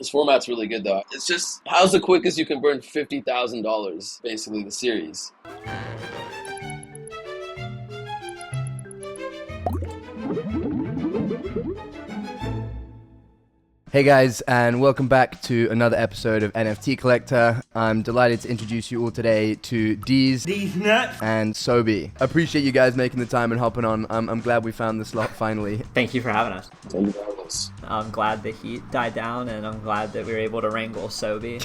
This format's really good though. It's just how's the quickest you can burn $50,000, basically the series. Hey guys, and welcome back to another episode of NFT Collector. I'm delighted to introduce you all today to DeeZe and Soby. Appreciate you guys making the time and hopping on. I'm glad we found the slot finally. Thank you for having us. Thank you for having us. I'm glad the heat died down, and I'm glad that we were able to wrangle Soby.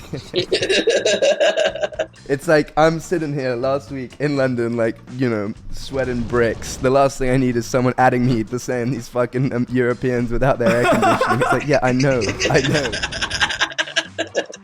It's like I'm sitting here last week in London, like, you know, sweating bricks. The last thing I need is someone adding me to saying these fucking Europeans without their air conditioning. It's like, yeah, I know.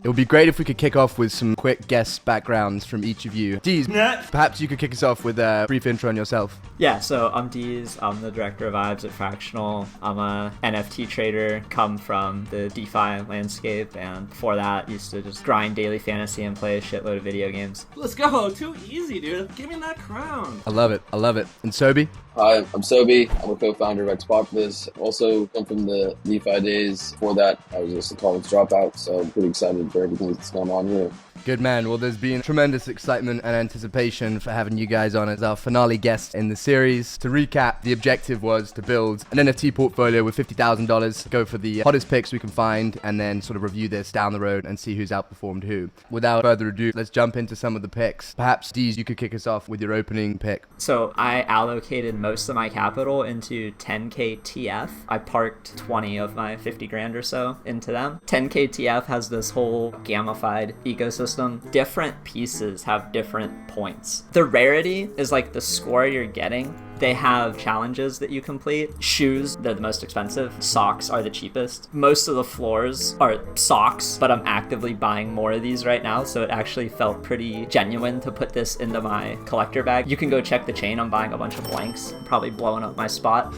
It would be great if we could kick off with some quick guest backgrounds from each of you. DeeZe, perhaps you could kick us off with a brief intro on yourself. Yeah, so I'm DeeZe. I'm the director of vibes at Fractional. I'm a NFT trader, come from the DeFi landscape, and before that, used to just grind daily fantasy and play a shitload of video games. Let's go. Too easy, dude. Give me that crown. I love it. And Soby? Hi, I'm Soby. I'm a co-founder of Xpopulous. Also come from the DeFi days. Before that, I was just a college dropout, so I'm pretty excited for everything that's going on here. Good man. Well, there's been tremendous excitement and anticipation for having you guys on as our finale guests in the series. To recap, the objective was to build an NFT portfolio with $50,000, go for the hottest picks we can find, and then sort of review this down the road and see who's outperformed who. Without further ado, let's jump into some of the picks. Perhaps, DeeZe, you could kick us off with your opening pick. So I allocated most of my capital into 10K TF. I parked 20 of my 50 grand or so into them. 10K TF has this whole gamified ecosystem. Different pieces have different points. The rarity is like the score you're getting. They have challenges that you complete. Shoes, they're the most expensive. Socks are the cheapest. Most of the floors are socks, but I'm actively buying more of these right now, so it actually felt pretty genuine to put this into my collector bag. You can go check the chain. I'm buying a bunch of blanks. I'm probably blowing up my spot.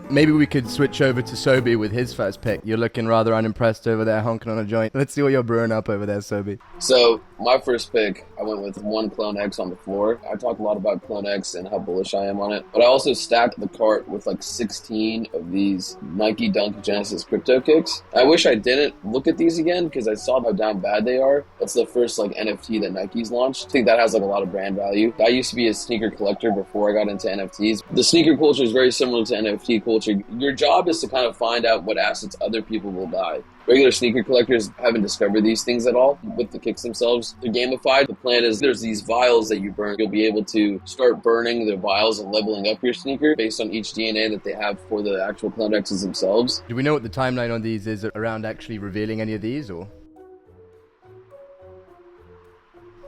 Maybe we could switch over to Soby with his first pick. You're looking rather unimpressed over there, honking on a joint. Let's see what you're brewing up over there, Soby. So my first pick, I went with one Clone X on the floor. I talked a lot about Clone X and how bullish I am on it, but I also stacked the cart with like 16 of these Nike Dunk Genesis crypto kicks. I wish I didn't look at these again because I saw how damn bad they are. That's the first like NFT that Nike's launched. I think that has like a lot of brand value. I used to be a sneaker collector before I got into NFTs. The sneaker culture is very similar to NFT culture. Your job is to kind of find out what assets other people will buy. Regular sneaker collectors haven't discovered these things at all with the kicks themselves. They're gamified. The plan is there's these vials that you burn. You'll be able to start burning the vials and leveling up your sneaker based on each DNA that they have for the actual Clone X's themselves. Do we know what the timeline on these is around actually revealing any of these, or?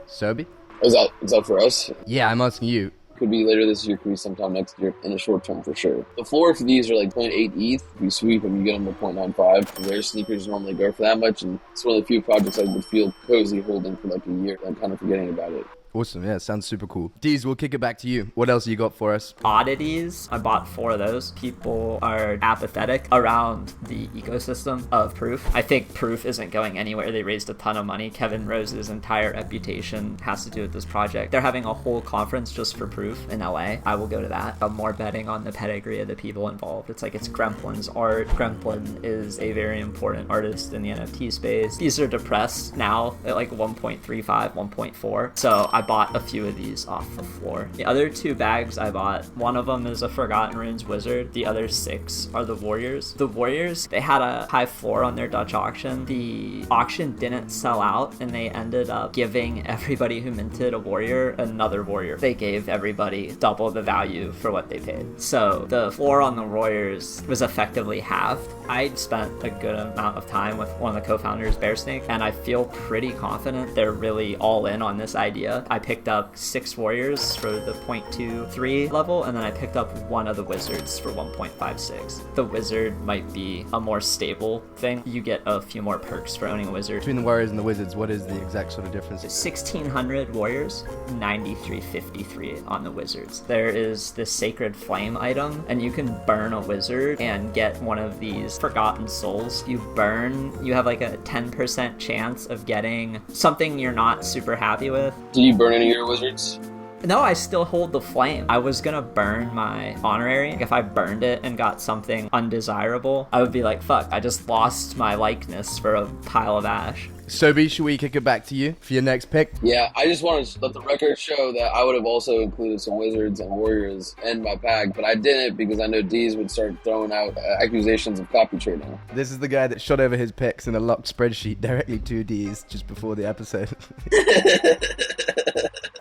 Soby? Is that for us? Yeah, I'm asking you. Could be later this year, could be sometime next year, in the short term for sure. The floor for these are like 0.8 ETH. If you sweep them, you get them to 0.95. Rare sneakers normally go for that much, and it's one of the few projects I would feel cozy holding for like a year. I'm kind of forgetting about it. Awesome, yeah, sounds super cool. DeeZe, we'll kick it back to you. What else you got for us? Oddities, I bought 4 of those. People are apathetic around the ecosystem of Proof. I think Proof isn't going anywhere. They raised a ton of money. Kevin Rose's entire reputation has to do with this project. They're having a whole conference just for Proof in LA. I will go to that. I'm more betting on the pedigree of the people involved. It's like it's Gremplin's art. Gremplin is a very important artist in the NFT space. These are depressed now at like 1.35, 1.4. So I bought a few of these off the floor. The other 2 bags I bought, one of them is a Forgotten Runes Wizard. The other 6 are the Warriors. The Warriors, they had a high floor on their Dutch auction. The auction didn't sell out, and they ended up giving everybody who minted a Warrior another Warrior. They gave everybody double the value for what they paid. So the floor on the Warriors was effectively halved. I'd spent a good amount of time with one of the co-founders, Bearsnake, and I feel pretty confident they're really all in on this idea. I picked up 6 Warriors for the 0.23 level, and then I picked up one of the Wizards for 1.56. The Wizard might be a more stable thing. You get a few more perks for owning a Wizard. Between the Warriors and the Wizards, what is the exact sort of difference? 1,600 Warriors, 9,353 on the Wizards. There is this Sacred Flame item, and you can burn a Wizard and get one of these Forgotten Souls. You burn, you have like a 10% chance of getting something you're not super happy with. Did you burn any of your Wizards? No, I still hold the flame. I was gonna burn my honorary. If I burned it and got something undesirable, I would be like, fuck, I just lost my likeness for a pile of ash. Soby, should we kick it back to you for your next pick? Yeah, I just want to let the record show that I would have also included some wizards and warriors in my pack, but I didn't because I know DeeZe would start throwing out accusations of copy trading. This is the guy that shot over his picks in a locked spreadsheet directly to DeeZe just before the episode.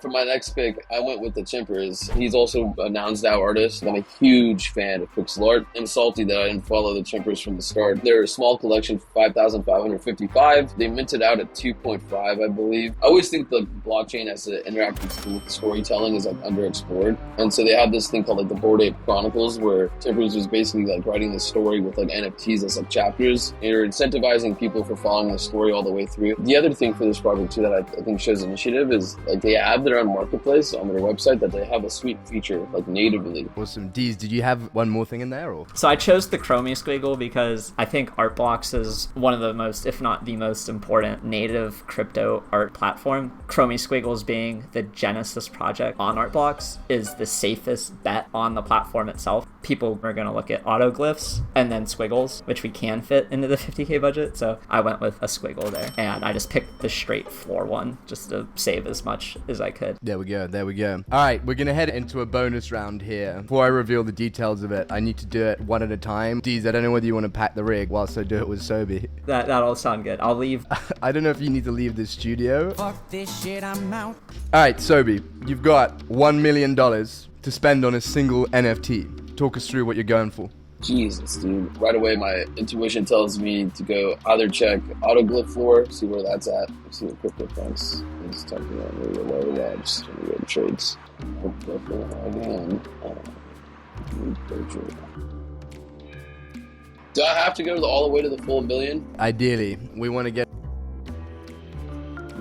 For my next pick, I went with the Chimpers. He's also a Nouns Now artist. I'm a huge fan of pixel art. I'm salty that I didn't follow the Chimpers from the start. They're a small collection for 5,555. They minted out at 2.5, I believe. I always think the blockchain as an interactive tool with storytelling is like underexplored. And so they have this thing called like the Bored Ape Chronicles, where Chimpers was basically like writing the story with like NFTs as like chapters. And you're incentivizing people for following the story all the way through. The other thing for this project too that I think shows initiative is like they have their own marketplace on their website that they have a sweet feature like natively. Awesome. DeeZe, did you have one more thing in there? Or? So I chose the Chromie Squiggle because I think Artblocks is one of the most, if not the most important native crypto art platform. Chromie Squiggles being the Genesis project on Artblocks is the safest bet on the platform itself. People are going to look at autoglyphs and then squiggles, which we can fit into the 50K budget. So I went with a squiggle there, and I just picked the straight floor one just to save as much as I could. There we go. There we go. All right, we're going to head into a bonus round here. Before I reveal the details of it, I need to do it one at a time. DeeZe, I don't know whether you want to pack the rig whilst I do it with Soby. That'll sound good. I'll leave. I don't know if you need to leave the studio. Fuck this shit, I'm out. All right, Soby, you've got $1 million to spend on a single NFT. Talk us through what you're going for. Jesus, dude. Right away, my intuition tells me to go either check autoglyph floor, see where that's at, see what CryptoPunks is talking about. Where the lower labs, when we go to trades. Again. Do I have to go all the way to the full million? Ideally, we want to get...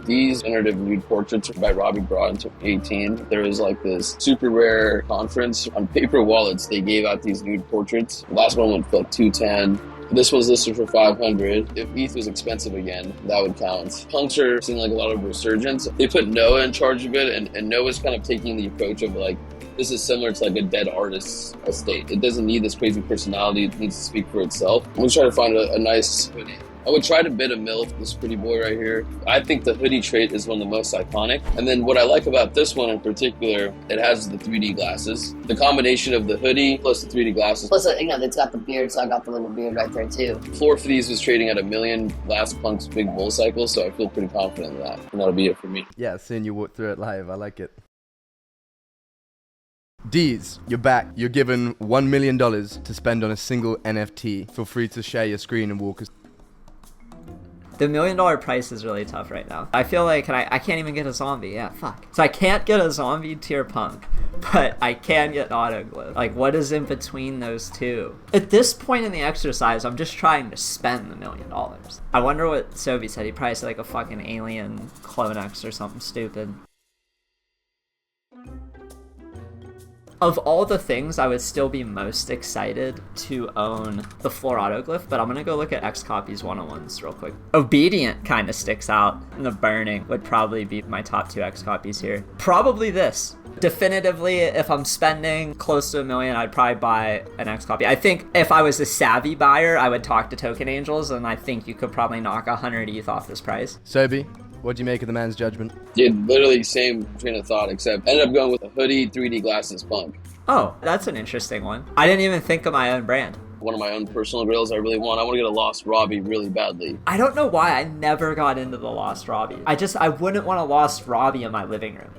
These generative nude portraits by Robbie Broad in 2018. There was like this super rare conference on paper wallets. They gave out these nude portraits. The last one went for like 210. This one's listed for 500. If ETH was expensive again, that would count. Punks are seeing like a lot of resurgence. They put Noah in charge of it, and Noah's kind of taking the approach of like, this is similar to like a dead artist's estate. It doesn't need this crazy personality. It needs to speak for itself. I'm gonna try to find a nice hoodie. I would try to bid a mil for this pretty boy right here. I think the hoodie trait is one of the most iconic. And then what I like about this one in particular, it has the 3D glasses. The combination of the hoodie plus the 3D glasses. Plus, it's got the beard, so I got the little beard right there too. Floor for these was trading at $1 million last Punk's big bull cycle, so I feel pretty confident in that. And that'll be it for me. Yeah, seeing you walk through it live, I like it. DeeZe, you're back. You're given $1 million to spend on a single NFT. Feel free to share your screen and walk us. The $1 million price is really tough right now. I feel like I can't even get a zombie. Yeah, fuck. So I can't get a zombie tier punk, but I can get autoglyph. Like, what is in between those two? At this point in the exercise, I'm just trying to spend the $1 million. I wonder what Soby said. He probably said like a fucking alien Clonex or something stupid. Of all the things, I would still be most excited to own the floor autoglyph, but I'm gonna go look at X copies 101s real quick. Obedient kind of sticks out, and the Burning would probably be my top 2 X copies here. Probably this. Definitively, if I'm spending close to $1 million, I'd probably buy an X copy. I think if I was a savvy buyer, I would talk to Token Angels, and I think you could probably knock 100 ETH off this price. Soby, what do you make of the man's judgment? Dude, literally same train of thought, except ended up going with a hoodie, 3D glasses punk. Oh, that's an interesting one. I didn't even think of my own brand. One of my own personal grails I really want. I want to get a Lost Robbie really badly. I don't know why I never got into the Lost Robbie. I wouldn't want a Lost Robbie in my living room.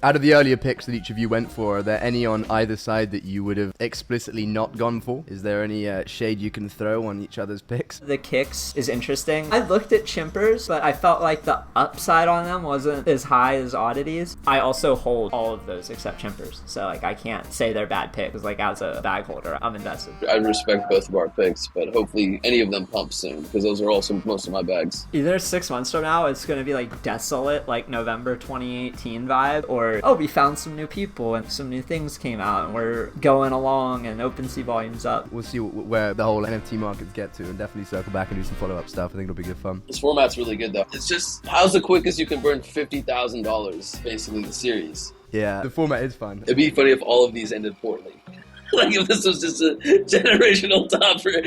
Out of the earlier picks that each of you went for, are there any on either side that you would have explicitly not gone for? Is there any shade you can throw on each other's picks? The kicks is interesting. I looked at Chimpers, but I felt like the upside on them wasn't as high as Oddities. I also hold all of those except Chimpers, so like I can't say they're bad picks. Like as a bag holder, I'm invested. I respect both of our picks, but hopefully any of them pump soon, because those are also most of my bags. Either 6 months from now, it's going to be like desolate, like November 2018 vibe, or or, oh, we found some new people and some new things came out and we're going along and OpenSea volume's up. We'll see where the whole NFT markets get to, and definitely circle back and do some follow-up stuff. I think it'll be good fun. This format's really good though. It's just, how's the quickest you can burn $50,000, basically the series. Yeah, the format is fun. It'd be funny if all of these ended poorly. Like if this was just a generational topper.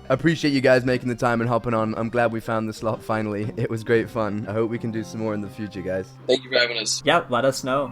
I appreciate you guys making the time and hopping on. I'm glad we found the slot finally. It was great fun. I hope we can do some more in the future, guys. Thank you for having us. Yep, let us know.